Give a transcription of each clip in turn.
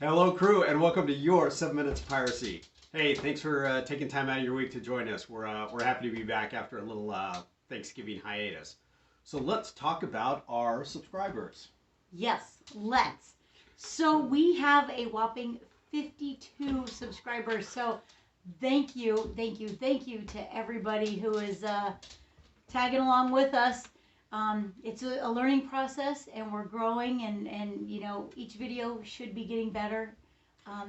Hello, crew, and welcome to your 7 Minutes of Piracy. Hey, thanks for taking time out of your week to join us. We're happy to be back after a little Thanksgiving hiatus. So let's talk about our subscribers. Yes, let's. So we have a whopping 52 subscribers. So thank you to everybody who is tagging along with us. It's a learning process, and we're growing, and you know, each video should be getting better.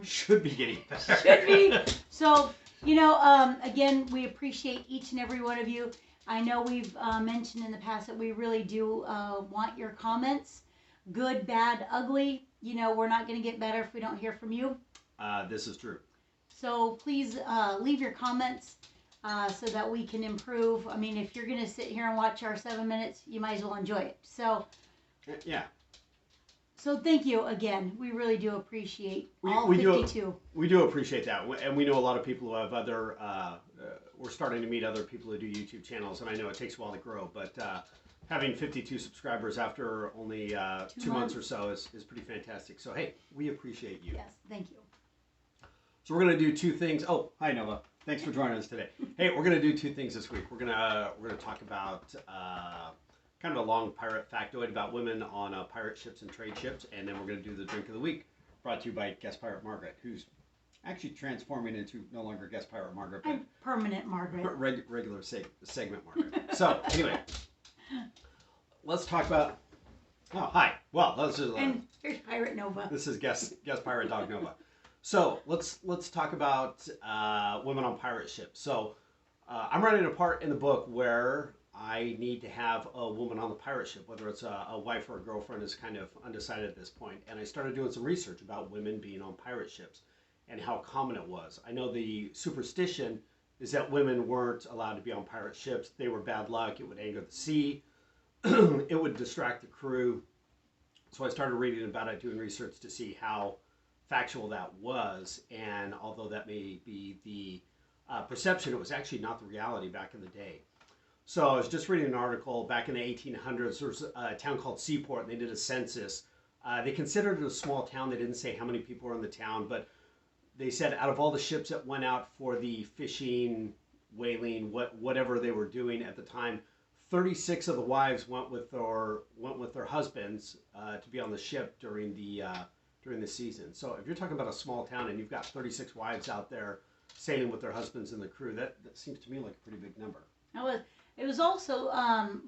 Should be getting better. Should be. So, you know, again, we appreciate each and every one of you. I know we've mentioned in the past that we really do want your comments. Good, bad, ugly. You know, we're not going to get better if we don't hear from you. This is true. So please leave your comments so that we can improve. I mean, if you're going to sit here and watch our 7 minutes, you might as well enjoy it. So, yeah. So thank you again. We really do appreciate all we 52. We do appreciate that. And we know a lot of people who have other, we're starting to meet other people who do YouTube channels. And I know it takes a while to grow, but having 52 subscribers after only 2 months or so is pretty fantastic. So, hey, we appreciate you. Yes, thank you. So we're going to do two things. Oh, hi, Nova. Thanks for joining us today. Hey, we're going to do two things this week. We're going to talk about kind of a long pirate factoid about women on pirate ships and trade ships, and then we're going to do the drink of the week, brought to you by guest pirate Margaret, who's actually transforming into no longer guest pirate Margaret, but I'm permanent Margaret. Regular segment Margaret. So anyway, let's talk about. Oh, hi. Well, this is and here's Pirate Nova. This is guest pirate dog Nova. So let's talk about women on pirate ships. So I'm writing a part in the book where I need to have a woman on the pirate ship, whether it's a wife or a girlfriend is kind of undecided at this point. And I started doing some research about women being on pirate ships and how common it was. I know the superstition is that women weren't allowed to be on pirate ships. They were bad luck. It would anger the sea. It would distract the crew. So I started reading about it, doing research to see how factual that was, and although that may be the perception, it was actually not the reality back in the day. So I was just reading an article back in the 1800s. There was a town called Seaport, and they did a census. They considered it a small town. They didn't say how many people were in the town, but they said out of all the ships that went out for the fishing, whaling, whatever they were doing at the time, 36 of the wives went with their husbands to be on the ship during the season. So if you're talking about a small town and you've got 36 wives out there sailing with their husbands in the crew, that seems to me like a pretty big number. It was also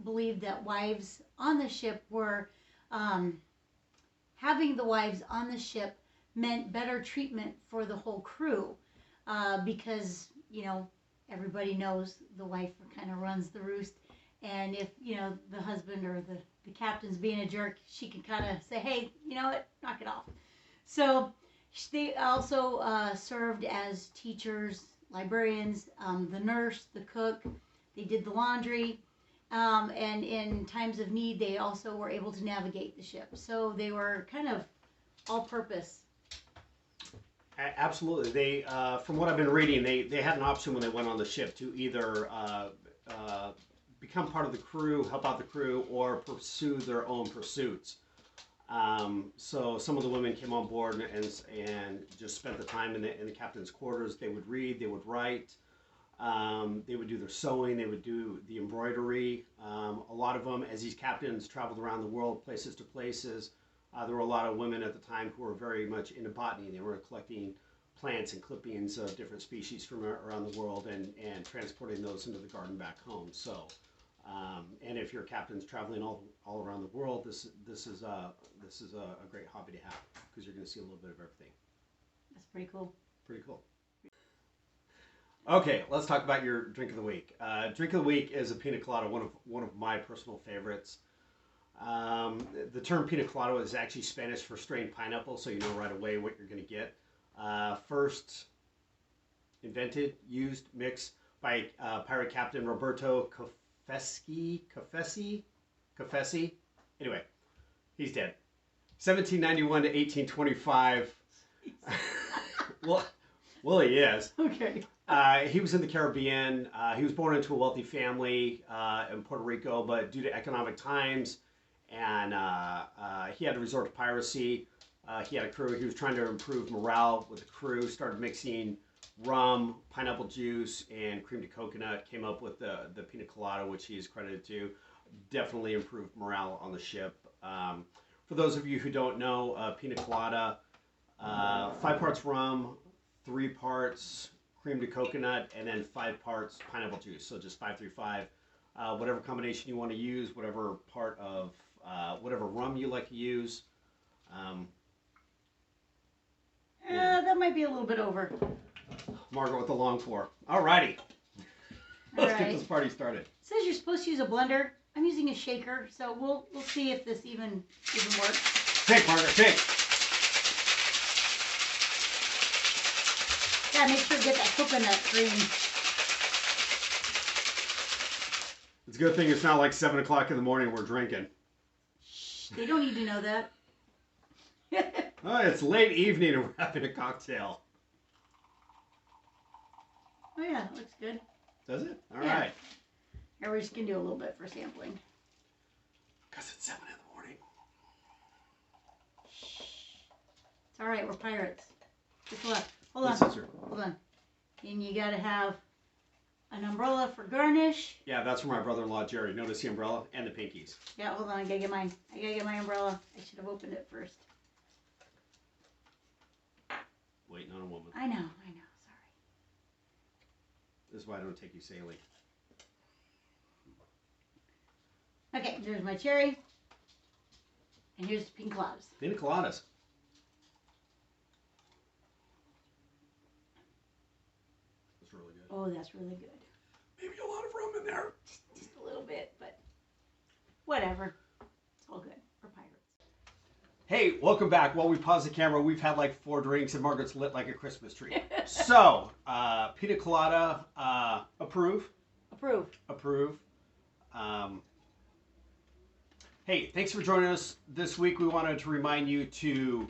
believed that wives on the ship were, having the wives on the ship meant better treatment for the whole crew because, you know, everybody knows the wife kind of runs the roost. And if, you know, the husband or the captain's being a jerk, she can kind of say, hey, you know what, knock it off. So they also served as teachers, librarians, the nurse, the cook. They did the laundry. And in times of need, they also were able to navigate the ship. So they were kind of all-purpose. Absolutely. They, from what I've been reading, they had an option when they went on the ship to either become part of the crew, help out the crew, or pursue their own pursuits. So some of the women came on board and just spent the time in the captain's quarters. They would read, they would write, they would do their sewing, they would do the embroidery. A lot of them, as these captains traveled around the world, places to places, there were a lot of women at the time who were very much into botany. They were collecting plants and clippings of different species from around the world and transporting those into the garden back home. So. And if your captain's traveling all around the world, this is a great hobby to have because you're going to see a little bit of everything. That's pretty cool. Pretty cool. Okay, let's talk about your drink of the week. Drink of the week is a Pina Cloda, one of my personal favorites. The term Pina Cloda is actually Spanish for strained pineapple, so you know right away what you're going to get. First invented, used, mixed by pirate captain Roberto Cafesi. Anyway, he's dead. 1791 to 1825. Well, he is. Okay. He was in the Caribbean. He was born into a wealthy family in Puerto Rico, but due to economic times, and he had to resort to piracy. He had a crew. He was trying to improve morale with the crew. Started mixing rum, pineapple juice, and cream de coconut. Came up with the Pina Colada, which he is credited to. Definitely improved morale on the ship. For those of you who don't know, Pina Colada, 5 parts rum, 3 parts cream de coconut, and then 5 parts pineapple juice. So just 5 through 5. Whatever combination you want to use, whatever part of whatever rum you like to use. That might be a little bit over. Margaret with the long pour. Alrighty. Let's get this party started. It says you're supposed to use a blender. I'm using a shaker, so we'll see if this even works. Take, Margaret, take. Yeah, make sure to get that coconut cream. It's a good thing it's not like 7 o'clock in the morning we're drinking. Shh, they don't need to know that. Oh, it's late evening and we're having a cocktail. Oh yeah, looks good. Does it? All Yeah. right. Here, we're just going to do a little bit for sampling. Because it's 7 in the morning. It's all right, we're pirates. Just hold on. Hold on. And you got to have an umbrella for garnish. Yeah, that's for my brother-in-law, Jerry. Notice the umbrella and the pinkies. Yeah, hold on. I got to get mine. I got to get my umbrella. I should have opened it first. Waiting on a woman. I know. Sorry. This is why I don't take you sailing. Okay, there's my cherry. And here's the pina coladas. Pina coladas. That's really good. Oh, that's really good. Maybe a lot of rum in there. Just a little bit, but whatever. It's all good. We're pirates. Hey, welcome back. While we pause the camera, we've had like 4 drinks and Margaret's lit like a Christmas tree. So, pina colada, approve. Approve. Hey, thanks for joining us this week. We wanted to remind you to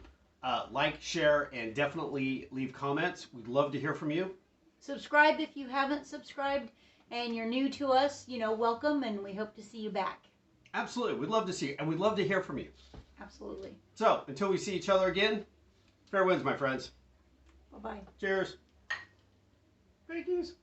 like, share, and definitely leave comments. We'd love to hear from you. Subscribe if you haven't subscribed and you're new to us. Welcome, and we hope to see you back. Absolutely. We'd love to see you, and we'd love to hear from you. Absolutely. So, until we see each other again, fair winds, my friends. Bye-bye. Cheers. Thank yous.